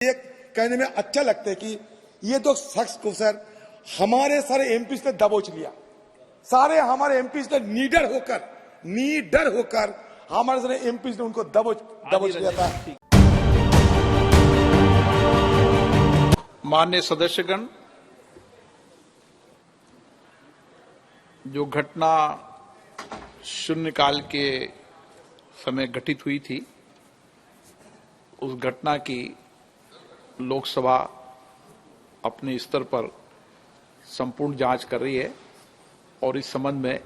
ये कहने में अच्छा लगता है कि ये तो शख्स को सर हमारे सारे एमपीज ने दबोच लिया। सारे हमारे एमपीज ने नीडर होकर हमारे सारे एमपीज ने उनको दबोच लिया था। माननीय सदस्यगण, जो घटना शून्यकाल के समय घटित हुई थी, उस घटना की लोकसभा अपने स्तर पर संपूर्ण जांच कर रही है और इस संबंध में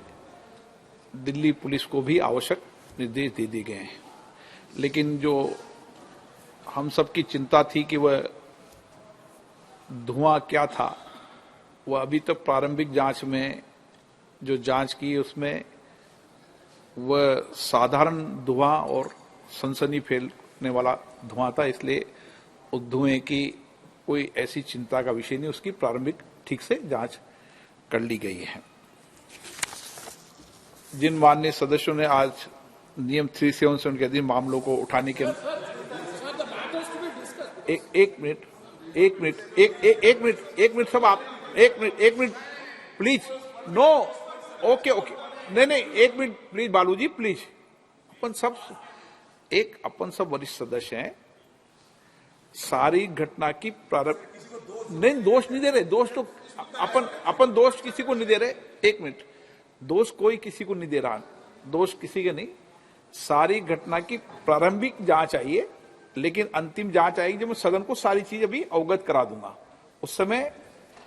दिल्ली पुलिस को भी आवश्यक निर्देश दे दिए गए हैं। लेकिन जो हम सबकी चिंता थी कि वह धुआं क्या था, वह अभी तक प्रारंभिक जांच में जो जांच की उसमें वह साधारण धुआं और सनसनी फैलने वाला धुआं था। इसलिए उस धुएं की कोई ऐसी चिंता का विषय नहीं, उसकी प्रारंभिक ठीक से जांच कर ली गई है। जिन माननीय सदस्यों ने आज नियम 377 के अधीन मामलों को उठाने के एक मिनट सब आप एक मिनट प्लीज, नो, ओके नहीं एक मिनट प्लीज बालू जी प्लीज। अपन सब वरिष्ठ सदस्य हैं, सारी घटना की प्रारंभ नहीं, दोष नहीं दे रहे, दोष तो अपन दोष किसी को नहीं दे रहे। एक मिनट, दोष कोई किसी को नहीं दे रहा, दोष किसी के नहीं। सारी घटना की प्रारंभिक जांच आई है, लेकिन अंतिम जांच आएगी जब मैं सदन को सारी चीज अभी अवगत करा दूंगा। उस समय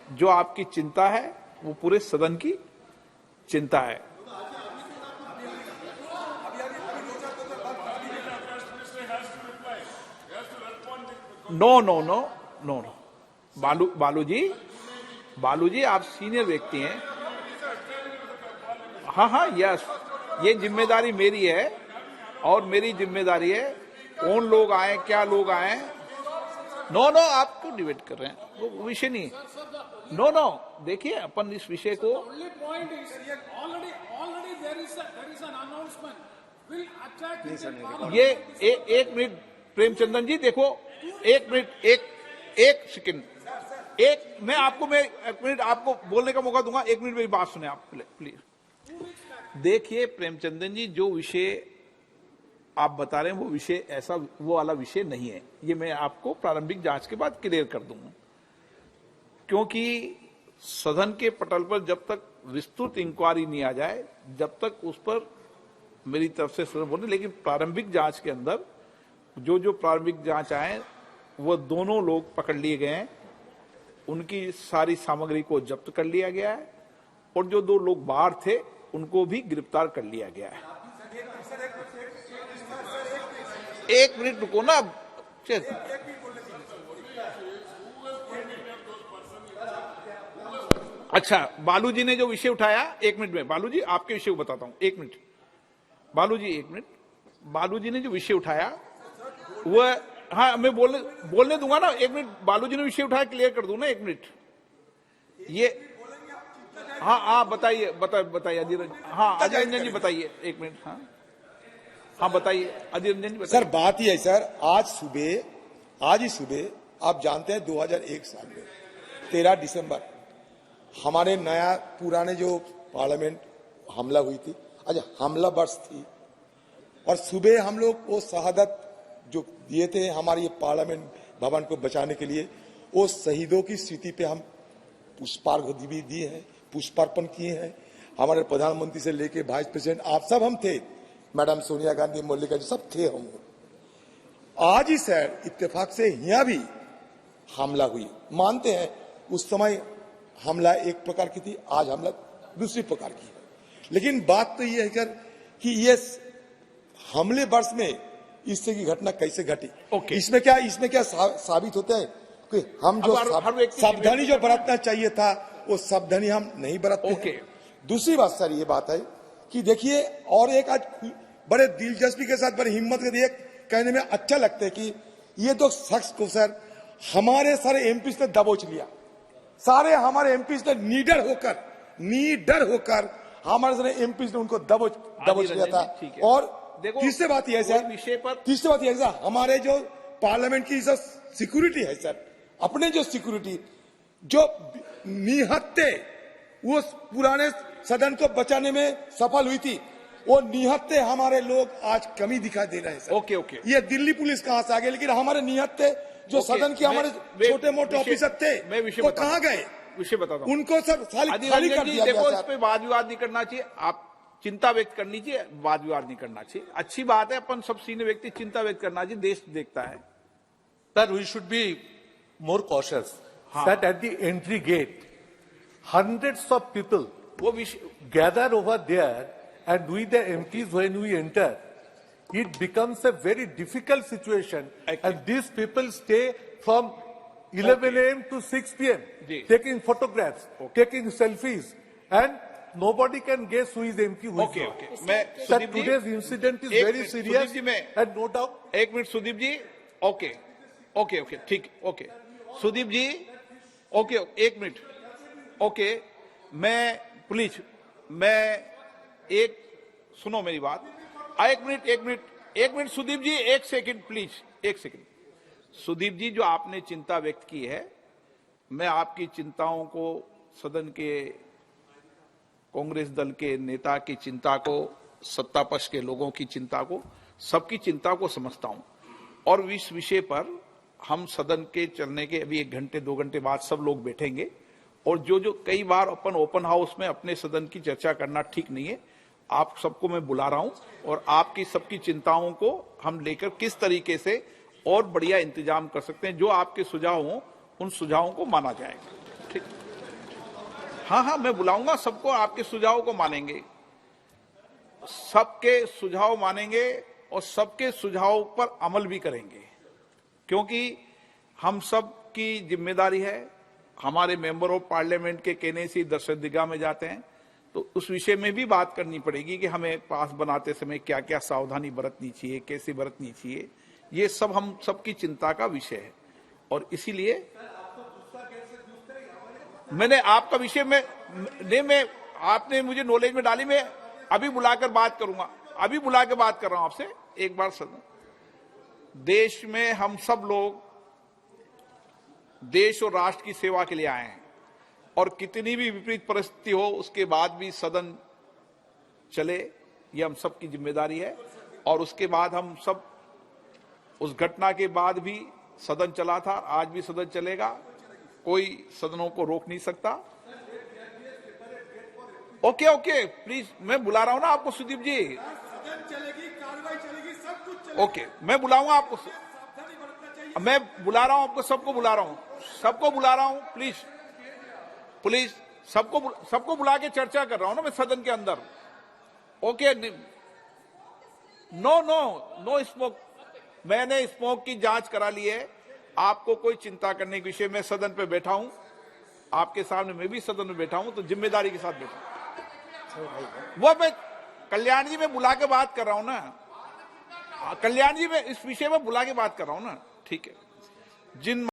जो आपकी चिंता है वो पूरे सदन की चिंता है। नो, बालू जी आप सीनियर व्यक्ति हैं। हाँ, यस, ये जिम्मेदारी मेरी है और मेरी जिम्मेदारी है कौन लोग आए, क्या लोग आए। नो, आप क्यों डिबेट कर रहे हैं, वो विषय नहीं है। नो, देखिए अपन इस विषय को ये एक मिनट प्रेमचंदन जी देखो, एक मिनट, एक सेकंड, मैं एक मिनट आपको बोलने का मौका दूंगा। एक मिनट मेरी बात सुने आप प्लीज। देखिए प्रेमचंदन जी, जो विषय आप बता रहे हैं वो विषय ऐसा वो वाला विषय नहीं है। ये मैं आपको प्रारंभिक जांच के बाद क्लियर कर दूंगा, क्योंकि सदन के पटल पर जब तक विस्तृत इंक्वायरी नहीं आ जाए, जब तक उस पर मेरी तरफ से सदन बोले। लेकिन प्रारंभिक जांच के अंदर जो प्रारंभिक जांच आए वो दोनों लोग पकड़ लिए गए हैं, उनकी सारी सामग्री को जब्त कर लिया गया है और जो 2 लोग बाहर थे उनको भी गिरफ्तार कर लिया गया है। एक मिनट रुको ना, अच्छा बालू जी ने जो विषय उठाया, एक मिनट में बालू जी आपके विषय को बताता हूं। एक मिनट बालू जी ने जो विषय उठाया वह, हाँ मैं बोलने दूंगा ना। एक मिनट, बालू जी ने विषय उठाया, क्लियर कर दूं ना। एक मिनट, ये हाँ बताइए अधीर, हाँ अधीर रंजन जी बताइए। एक मिनट, हाँ बताइए अधीर रंजन जी बताइए। सर बात ही है सर, आज ही सुबह आप जानते हैं 2001 साल में 13 दिसंबर हमारे नया पुराने जो पार्लियामेंट हमला हुई थी, आज हमला वर्ष थी और सुबह हम लोग वो शहादत जो दिए थे हमारे ये पार्लियामेंट भवन को बचाने के लिए, वो शहीदों की स्मृति पे हम पुष्पार्घ्य भी दिए हैं, पुष्पार्पण किए हैं। हमारे प्रधानमंत्री से लेके वाइस प्रेसिडेंट आप सब हम थे, मैडम सोनिया गांधी, मल्लिका जी सब थे हम। आज ही सर इत्तेफाक से यहाँ भी हमला हुई, मानते हैं उस समय हमला एक प्रकार की थी, आज हमला दूसरी प्रकार की है। लेकिन बात तो ये है सर कि ये हमले वर्ष में इस तरह की घटना कैसे घटी। इसमें क्या साबित होता है कि हम जो सावधानी जो बरतना चाहिए था वो सावधानी हम नहीं बरतते। दूसरी बात सर ये बात है कि देखिए, और एक आज बड़े दिलचस्पी के साथ, बड़ी हिम्मत के लिए कहने में अच्छा लगता है कि ये तो शख्स को सर हमारे सारे एमपीज ने दबोच लिया। सारे हमारे एमपीज ने नीडर होकर हमारे सारे एमपीज ने उनको दबोच लिया था। और तीसरी बात यह है सर, हमारे जो पार्लियामेंट की जो सिक्योरिटी है सर, अपने जो सिक्योरिटी जो निहत्ते वो पुराने सदन को बचाने में सफल हुई थी, वो निहत्ते हमारे लोग आज कमी दिखाई दे रहे हैं सर। ओके ओके ये दिल्ली पुलिस कहां से आ गई, लेकिन हमारे निहत्ते जो सदन के हमारे छोटे मोटे ऑफिसर थे वो कहां गए? विषय बताता हूं। उनको सर खाली कर दिया देखो, गया इस पे वाद विवाद नहीं करना चाहिए। आप चिंता व्यक्त करनी चाहिए, वाद विवाद नहीं करना चाहिए। अच्छी बात है, अपन सब सीनियर व्यक्ति चिंता व्यक्त करना चाहिए, देश देखता है। That we should be more cautious. That at the entry gate, hundreds of people वो विषय gather over there, and we the MPs when we enter, it becomes a very difficult situation. And these people stay from 11 a.m. to 6 p.m. जी। taking photographs, taking selfies, and nobody can guess who is MP, who is okay not. Okay मैं That Sudeep ji, today's incident is एक very minute, serious, Sudeep ji, मैं- and no doubt. एक minute Sudeep ji, okay okay okay ठीक, okay Sudeep ji, okay एक minute, okay मैं please, मैं एक सुनो मेरी बात, एक मिनट सुदीप जी, एक सेकंड प्लीज, एक सेकंड। सुदीप जी, जो आपने चिंता व्यक्त की है, मैं आपकी चिंताओं को, सदन के कांग्रेस दल के नेता की चिंता को, सत्ता पक्ष के लोगों की चिंता को, सबकी चिंता को समझता हूं। और इस विषय पर हम सदन के चलने के अभी 1 घंटे 2 घंटे बाद सब लोग बैठेंगे, और जो कई बार अपन ओपन हाउस में अपने सदन की चर्चा करना ठीक नहीं है, आप सबको मैं बुला रहा हूं, और आपकी सबकी चिंताओं को हम लेकर किस तरीके से और बढ़िया इंतजाम कर सकते हैं, जो आपके सुझाव हों उन सुझावों को माना जाएगा। ठीक, हाँ हाँ मैं बुलाऊंगा सबको, आपके सुझावों को मानेंगे, सबके सुझाव मानेंगे और सबके सुझावों पर अमल भी करेंगे, क्योंकि हम सब की जिम्मेदारी है। हमारे मेंबर ऑफ पार्लियामेंट के कहने से दर्शक दिगा में जाते हैं, तो उस विषय में भी बात करनी पड़ेगी कि हमें पास बनाते समय क्या क्या सावधानी बरतनी चाहिए, कैसे बरतनी चाहिए, ये सब हम सबकी चिंता का विषय है। और इसीलिए मैंने आपका विषय में आपने मुझे नॉलेज में डाली, मैं अभी बुलाकर बात करूंगा, अभी बुला के बात कर रहा हूं आपसे एक बार। सदन देश में हम सब लोग देश और राष्ट्र की सेवा के लिए आए हैं, और कितनी भी विपरीत परिस्थिति हो उसके बाद भी सदन चले, ये हम सब की जिम्मेदारी है। और उसके बाद हम सब, उस घटना के बाद भी सदन चला था, आज भी सदन चलेगा, कोई सदनों को रोक नहीं सकता। ओके ओके प्लीज, मैं बुला रहा हूं ना आपको सुदीप जी, चलेगी, कार्रवाई चलेगी, सब कुछ चलेगा। ओके मैं बुलाऊंगा आपको, मैं बुला रहा हूं आपको, सबको बुला रहा हूं, सबको बुला रहा हूं, प्लीज प्लीज सबको बुला के चर्चा कर रहा हूं ना मैं सदन के अंदर। Okay, no no no smoke, मैंने स्मोक की जांच करा ली है, आपको कोई चिंता करने के विषय में सदन पे बैठा हूं, आपके सामने मैं भी सदन में बैठा हूं, तो जिम्मेदारी के साथ बैठा हूं। वो मैं कल्याण जी में बुला के बात कर रहा हूं ना, कल्याण जी में इस विषय में बुला के बात कर रहा हूं ना, ठीक है। जिन